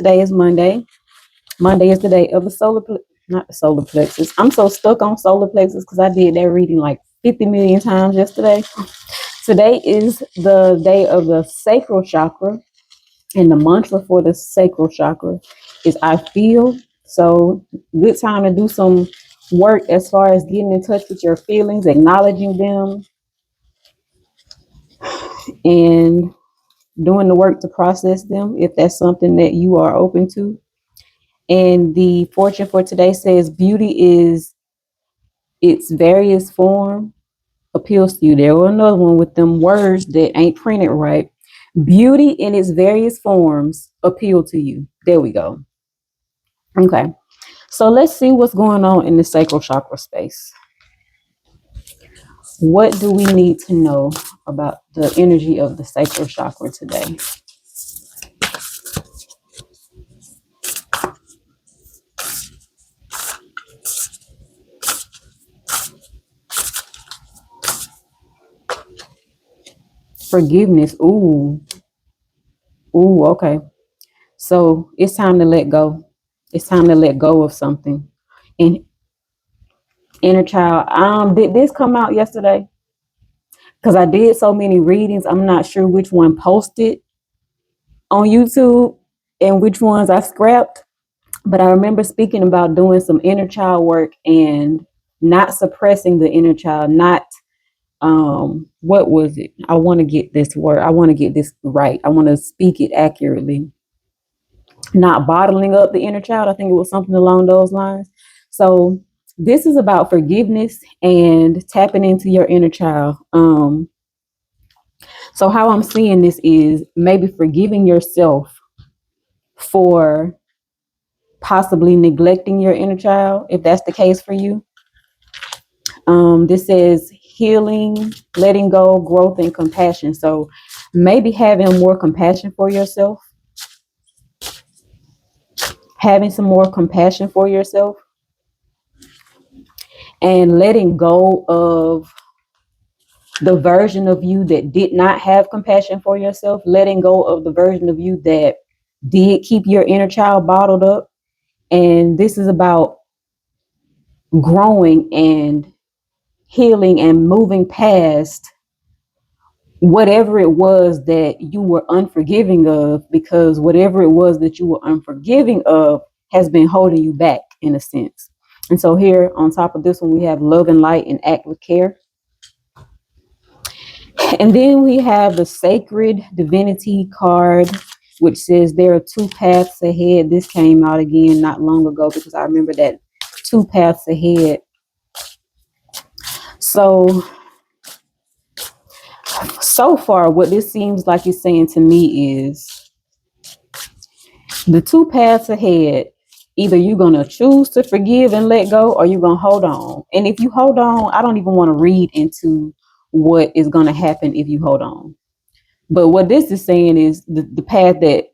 Today is Monday. Monday is the day of the not the solar plexus. I'm so stuck on solar plexus because I did that reading like 50 million times yesterday. Today is the day of the sacral chakra, and the mantra for the sacral chakra is I feel. So, good time to do some work as far as getting in touch with your feelings, acknowledging them, and doing the work to process them if that's something that you are open to. And the fortune for today says beauty is its various form appeals to you. There was another one with them words that ain't printed right. Beauty in its various forms appeal to you. There we go. Okay. So let's see what's going on in the sacral chakra space. What do we need to know about the energy of the sacral chakra today? Forgiveness. Ooh, okay. So it's time to let go. It's time to let go of something. And inner child, did this come out yesterday? Because I did so many readings. I'm not sure which one posted on YouTube and which ones I scrapped. But I remember speaking about doing some inner child work and not suppressing the inner child, not what was it? I want to get this word. I want to get this right. I want to speak it accurately. Not bottling up the inner child. I think it was something along those lines. So this is about forgiveness and tapping into your inner child. So how I'm seeing this is maybe forgiving yourself for possibly neglecting your inner child, if that's the case for you. This says healing, letting go, growth, and compassion. So maybe having more compassion for yourself, having some more compassion for yourself, and letting go of the version of you that did not have compassion for yourself, letting go of the version of you that did keep your inner child bottled up. And this is about growing and healing and moving past whatever it was that you were unforgiving of, because whatever it was that you were unforgiving of has been holding you back in a sense. And so here on top of this one, we have love and light and act with care. And then we have the sacred divinity card, which says there are two paths ahead. This came out again not long ago because I remember that two paths ahead. So far, what this seems like it's saying to me is the two paths ahead. Either you're going to choose to forgive and let go, or you're going to hold on. And if you hold on, I don't even want to read into what is going to happen if you hold on. But what this is saying is the path that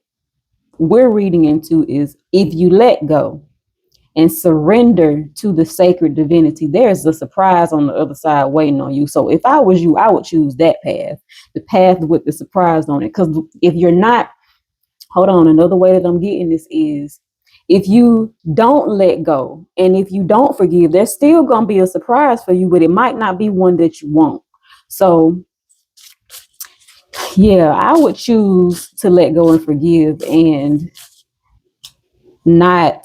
we're reading into is if you let go and surrender to the sacred divinity, there's a surprise on the other side waiting on you. So if I was you, I would choose that path, the path with the surprise on it. Because if you're not, hold on, another way that I'm getting this is if you don't let go and if you don't forgive, there's still going to be a surprise for you, but it might not be one that you want. So yeah, I would choose to let go and forgive and not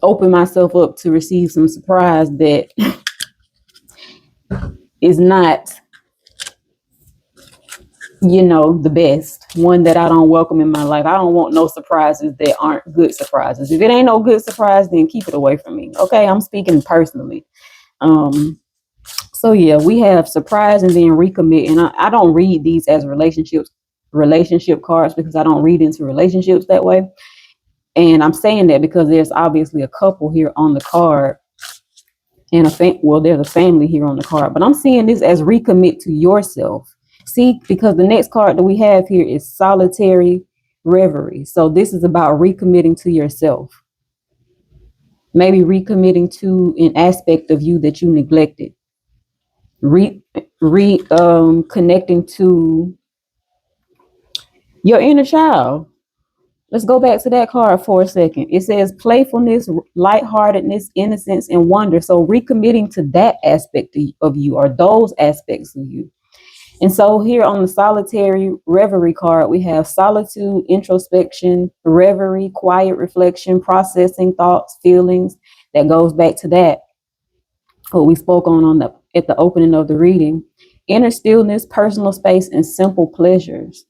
open myself up to receive some surprise that is not, the best one that I don't welcome in my life. I don't want no surprises that aren't good surprises. If it ain't no good surprise, then keep it away from me. Okay, I'm speaking personally. So yeah, we have surprise and then recommit. And I don't read these as relationship cards because I don't read into relationships that way. And I'm saying that because there's obviously a couple here on the card and there's a family here on the card, but I'm seeing this as recommit to yourself. See, because the next card that we have here is solitary reverie. So this is about recommitting to yourself. Maybe recommitting to an aspect of you that you neglected. Connecting to Your inner child. Let's go back to that card for a second. It says playfulness, lightheartedness, innocence, and wonder. So recommitting to that aspect of you, or those aspects of you. And so here on the solitary reverie card, we have solitude, introspection, reverie, quiet reflection, processing thoughts, feelings. That goes back to that, what we spoke on the at the opening of the reading. Inner stillness, personal space, and simple pleasures.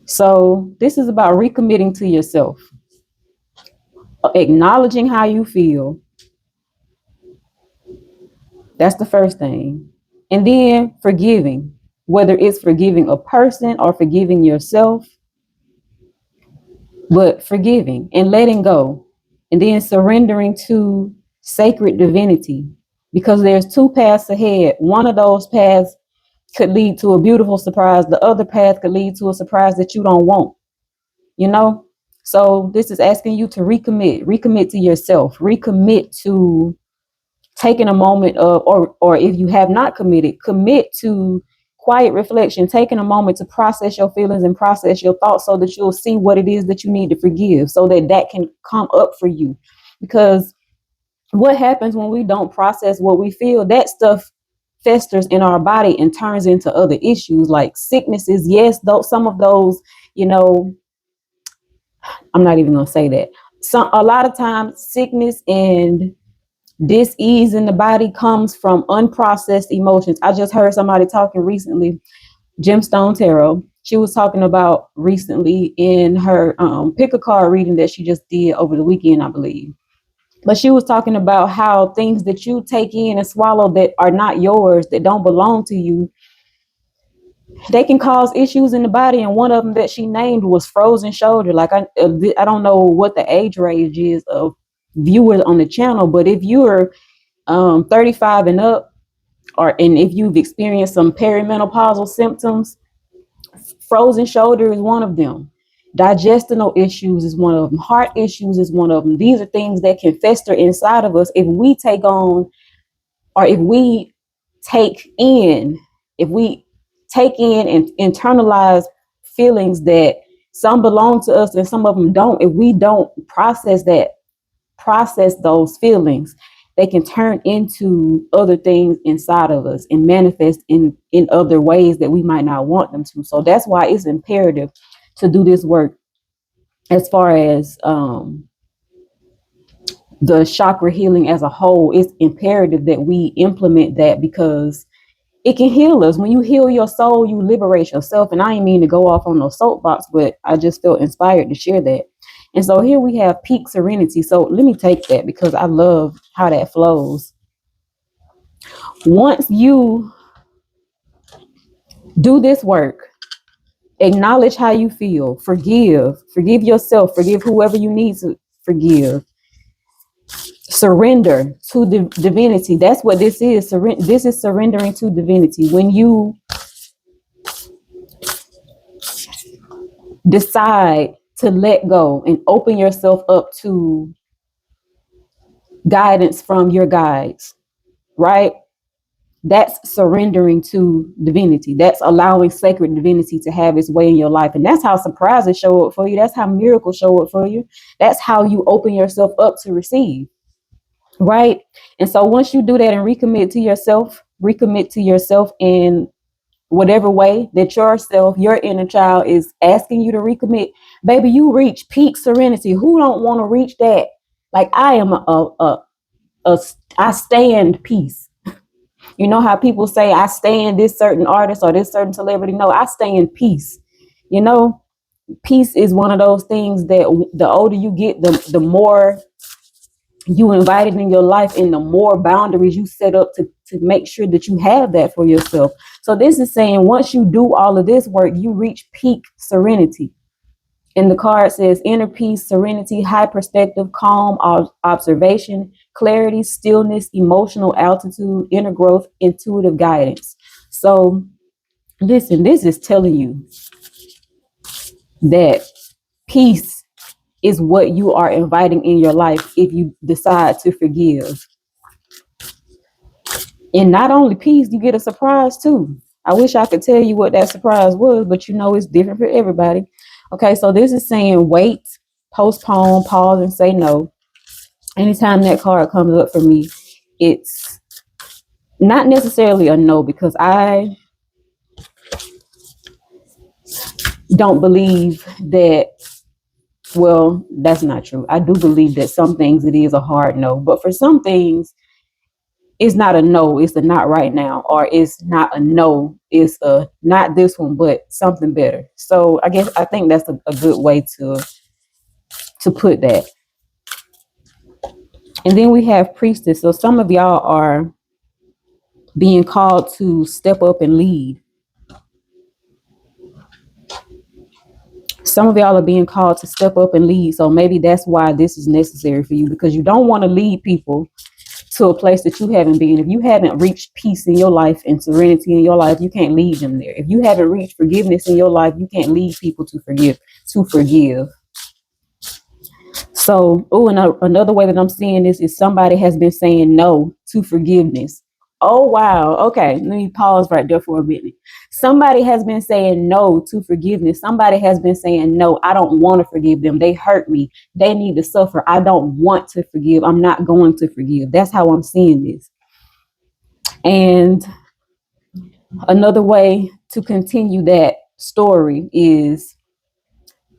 So this is about recommitting to yourself, acknowledging how you feel. That's the first thing. And then forgiving, whether it's forgiving a person or forgiving yourself, but forgiving and letting go. And then surrendering to sacred divinity, because there's two paths ahead. One of those paths could lead to a beautiful surprise. The other path could lead to a surprise that you don't want, you know? So this is asking you to recommit to yourself, recommit to taking a moment of, or if you have not committed, commit to quiet reflection, taking a moment to process your feelings and process your thoughts so that you'll see what it is that you need to forgive, so that that can come up for you. Because what happens when we don't process what we feel, that stuff festers in our body and turns into other issues like sicknesses. Yes, though some of those, you know, I'm not even gonna say that. A lot of times sickness and dis-ease in the body comes from unprocessed emotions. I just heard somebody talking recently, Gemstone Tarot. She was talking about recently in her pick a card reading that she just did over the weekend, I believe. But she was talking about how things that you take in and swallow that are not yours, that don't belong to you, they can cause issues in the body. And one of them that she named was frozen shoulder. Like I don't know what the age range is of viewers on the channel, but if you're 35 and up, and if you've experienced some perimenopausal symptoms, frozen shoulder is one of them. Digestional issues is one of them. Heart issues is one of them. These are things that can fester inside of us if we take on, or if we take in, if we take in and internalize feelings that some belong to us and some of them don't. If we don't process those feelings, they can turn into other things inside of us and manifest in other ways that we might not want them to. So that's why it's imperative to do this work as far as the chakra healing as a whole. It's imperative that we implement that, because it can heal us. When you heal your soul, you liberate yourself. And I ain't mean to go off on no soapbox, but I just felt inspired to share that. And so here we have peak serenity. So let me take that because I love how that flows. Once you do this work, acknowledge how you feel, forgive yourself, forgive whoever you need to forgive, surrender to the divinity. That's what this is. This is surrendering to divinity. When you decide to let go and open yourself up to guidance from your guides, right? That's surrendering to divinity. That's allowing sacred divinity to have its way in your life. And that's how surprises show up for you. That's how miracles show up for you. That's how you open yourself up to receive, right? And so once you do that and recommit to yourself in whatever way that yourself, your inner child is asking you to recommit, baby, you reach peak serenity. Who don't want to reach that? Like I am I stand peace. You know how people say I stand this certain artist or this certain celebrity? No, I stand peace. You know, peace is one of those things that the older you get, the more you invite it in your life, and the more boundaries you set up to make sure that you have that for yourself. So this is saying once you do all of this work, you reach peak serenity. And the card says inner peace, serenity, high perspective, calm, observation, clarity, stillness, emotional altitude, inner growth, intuitive guidance. So listen, this is telling you that peace is what you are inviting in your life if you decide to forgive. And not only peace, you get a surprise too. I wish I could tell you what that surprise was, but it's different for everybody. Okay, so this is saying wait, postpone, pause, and say no. Anytime that card comes up for me, it's not necessarily a no, because I don't believe that. Well, that's not true. I do believe that some things it is a hard no, but for some things it's not a no, it's a not right now, or it's not a no, it's a not this one, but something better. So I think that's a good way to put that. And then we have priestess. So some of y'all are being called to step up and lead. Some of y'all are being called to step up and lead. So maybe that's why this is necessary for you, because you don't want to lead people to a place that you haven't been. If you haven't reached peace in your life and serenity in your life, you can't lead them there. If you haven't reached forgiveness in your life, you can't lead people to forgive. So, another way that I'm seeing this is somebody has been saying no to forgiveness. Oh, wow. Okay, let me pause right there for a minute. Somebody has been saying no to forgiveness. Somebody has been saying, no, I don't want to forgive them. They hurt me. They need to suffer. I don't want to forgive. I'm not going to forgive. That's how I'm seeing this. And another way to continue that story is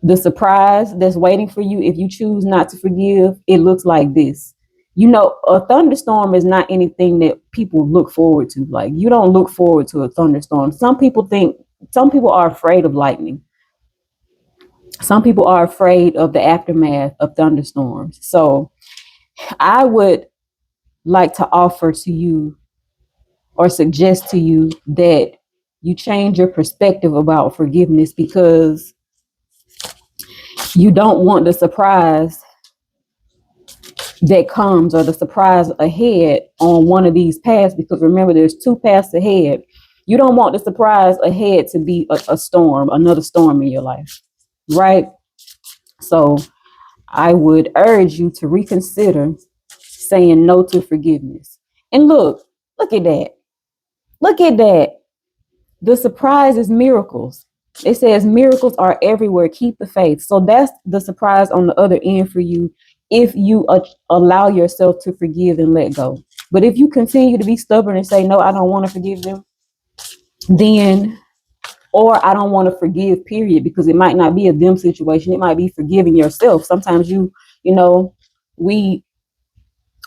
the surprise that's waiting for you if you choose not to forgive. It looks like this. A thunderstorm is not anything that people look forward to. Like, you don't look forward to a thunderstorm. Some people are afraid of lightning. Some people are afraid of the aftermath of thunderstorms. So I would like to offer to you or suggest to you that you change your perspective about forgiveness, because you don't want the surprise that comes, or the surprise ahead on one of these paths, because remember, there's two paths ahead. You don't want the surprise ahead to be a storm, another storm in your life, right? So I would urge you to reconsider saying no to forgiveness. And look at that. Look at that. The surprise is miracles. It says miracles are everywhere. Keep the faith. So that's the surprise on the other end for you, if you allow yourself to forgive and let go. But if you continue to be stubborn and say, no, I don't want to forgive them, then, or I don't want to forgive, period, because it might not be a them situation. It might be forgiving yourself. Sometimes we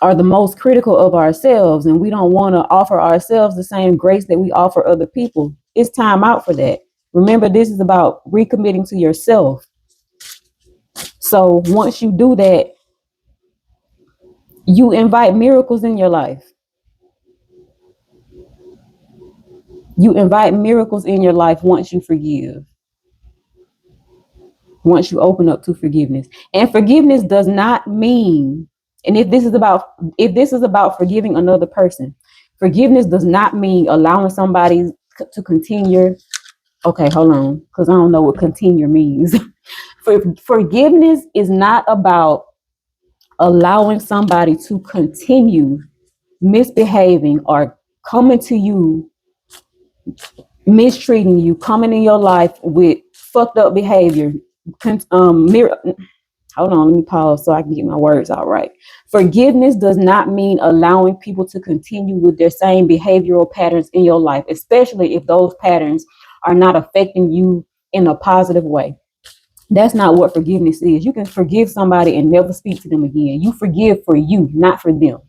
are the most critical of ourselves, and we don't want to offer ourselves the same grace that we offer other people. It's time out for that. Remember, this is about recommitting to yourself. So once you do that, you invite miracles in your life. You invite miracles in your life once you forgive. Once you open up to forgiveness. And forgiveness does not mean, and if this is about forgiving another person, forgiveness does not mean allowing somebody to continue. Okay, hold on, because I don't know what continue means. Forgiveness is not about allowing somebody to continue misbehaving or coming to you, mistreating you, coming in your life with fucked up behavior. Hold on, let me pause so I can get my words out right. Forgiveness does not mean allowing people to continue with their same behavioral patterns in your life, especially if those patterns are not affecting you in a positive way. That's not what forgiveness is. You can forgive somebody and never speak to them again. You forgive for you, not for them.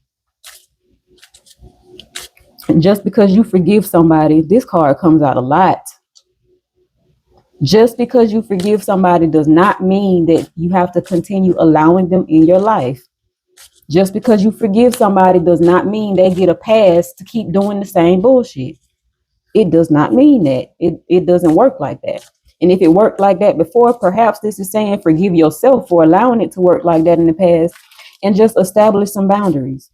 And just because you forgive somebody, this card comes out a lot. Just because you forgive somebody does not mean that you have to continue allowing them in your life. Just because you forgive somebody does not mean they get a pass to keep doing the same bullshit. It does not mean that. It doesn't work like that. And if it worked like that before, perhaps this is saying forgive yourself for allowing it to work like that in the past, and just establish some boundaries.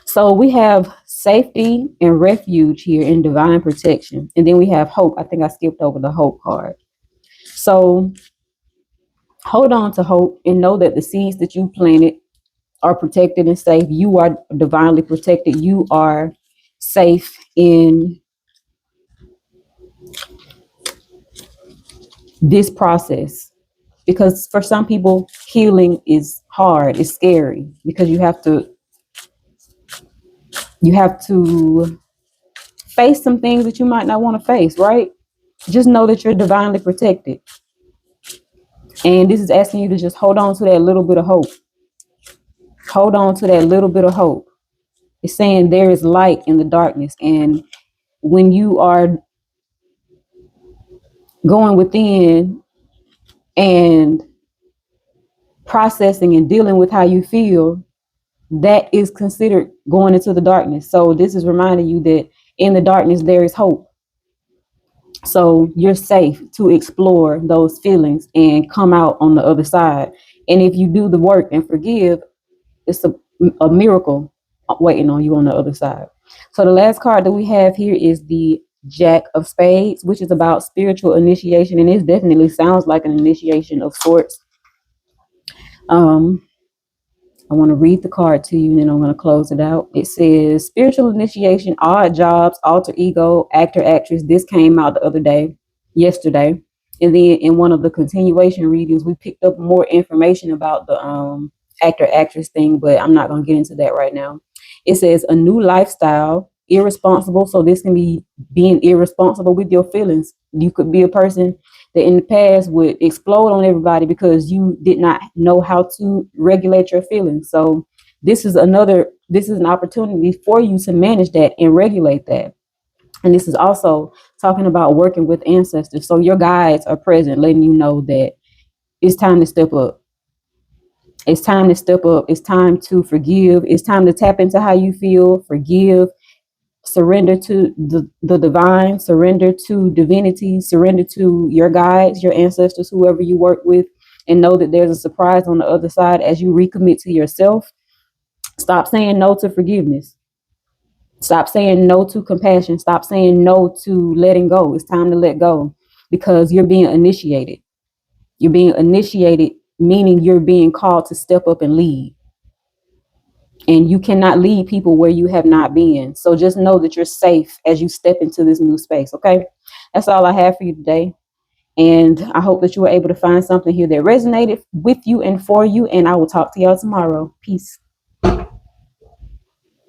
So we have safety and refuge here in divine protection. And then we have hope. I think I skipped over the hope card. So hold on to hope and know that the seeds that you planted are protected and safe. You are divinely protected. You are safe in this process, because for some people healing is hard, it's scary, because you have to face some things that you might not want to face, right? Just know that you're divinely protected. And this is asking you to just hold on to that little bit of hope. Hold on to that little bit of hope. It's saying there is light in the darkness. And when you are going within and processing and dealing with how you feel, that is considered going into the darkness. So this is reminding you that in the darkness there is hope. So you're safe to explore those feelings and come out on the other side. And if you do the work and forgive, it's a miracle waiting on you on the other side. So the last card that we have here is the Jack of Spades, which is about spiritual initiation, and it definitely sounds like an initiation of sorts. I want to read the card to you, and then I'm going to close it out. It says spiritual initiation, odd jobs, alter ego, actor, actress. This came out the other day, yesterday. And then in one of the continuation readings, we picked up more information about the actor, actress thing, but I'm not going to get into that right now. It says a new lifestyle, irresponsible. So this can be being irresponsible with your feelings. You could be a person that in the past would explode on everybody because you did not know how to regulate your feelings. So this is an opportunity for you to manage that and regulate that. And this is also talking about working with ancestors. So your guides are present, letting you know that it's time to step up. It's time to step up. It's time to forgive. It's time to tap into how you feel, forgive, surrender to the divine, surrender to divinity, surrender to your guides, your ancestors, whoever you work with, and know that there's a surprise on the other side as you recommit to yourself. Stop saying no to forgiveness. Stop saying no to compassion. Stop saying no to letting go. It's time to let go because you're being initiated. You're being initiated, meaning you're being called to step up and lead. And you cannot lead people where you have not been. So just know that you're safe as you step into this new space. Okay. That's all I have for you today. And I hope that you were able to find something here that resonated with you and for you. And I will talk to y'all tomorrow. Peace.